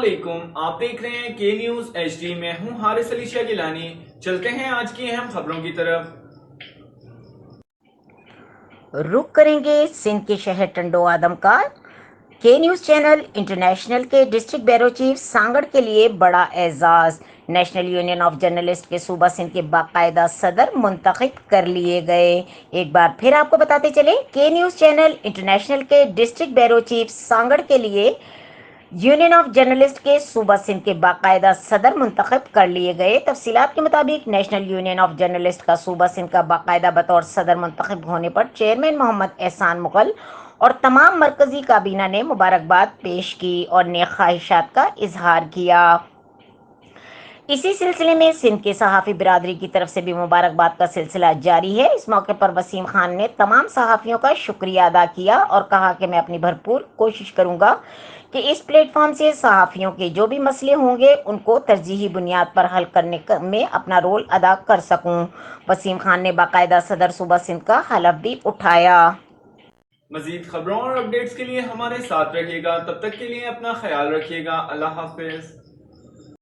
علیکم، آپ دیکھ رہے ہیں کے نیوز ایچ ڈی۔ میں ہوں حارث علی شاہ گیلانی۔ چلتے ہیں آج کی اہم خبروں کی طرف۔ رخ کریں گے سندھ کے شہر ٹنڈو آدم کا۔ کے نیوز چینل انٹرنیشنل کے ڈسٹرکٹ بیورو چیف سانگڑ کے لیے بڑا اعزاز۔ نیشنل یونین آف جرنلسٹ کے صوبہ سندھ کے باقاعدہ صدر منتخب کر لیے گئے۔ ایک بار پھر آپ کو بتاتے چلیں، کے نیوز چینل انٹرنیشنل کے ڈسٹرکٹ بیورو چیف سانگڑ کے لیے یونین آف جرنلسٹ کے صوبہ سندھ کے باقاعدہ صدر منتخب کر لیے گئے۔ تفصیلات کے مطابق نیشنل یونین آف جرنلسٹ کا صوبہ سندھ کا باقاعدہ بطور صدر منتخب ہونے پر چیئرمین محمد احسان مغل اور تمام مرکزی کابینہ نے مبارکباد پیش کی اور نیک خواہشات کا اظہار کیا۔ اسی سلسلے میں سندھ کے صحافی برادری کی طرف سے بھی مبارکباد کا سلسلہ جاری ہے۔ اس موقع پر وسیم خان نے تمام صحافیوں کا شکریہ ادا کیا اور کہا کہ میں اپنی بھرپور کوشش کروں گا کہ اس پلیٹ فارم سے صحافیوں کے جو بھی مسئلے ہوں گے ان کو ترجیحی بنیاد پر حل کرنے میں اپنا رول ادا کر سکوں۔ وسیم خان نے باقاعدہ صدر صوبہ سندھ کا حلف بھی اٹھایا۔ مزید خبروں اور اپڈیٹس کے لیے ہمارے ساتھ رہیے گا، تب تک کے لیے اپنا خیال رکھیے گا۔ اللہ حافظ۔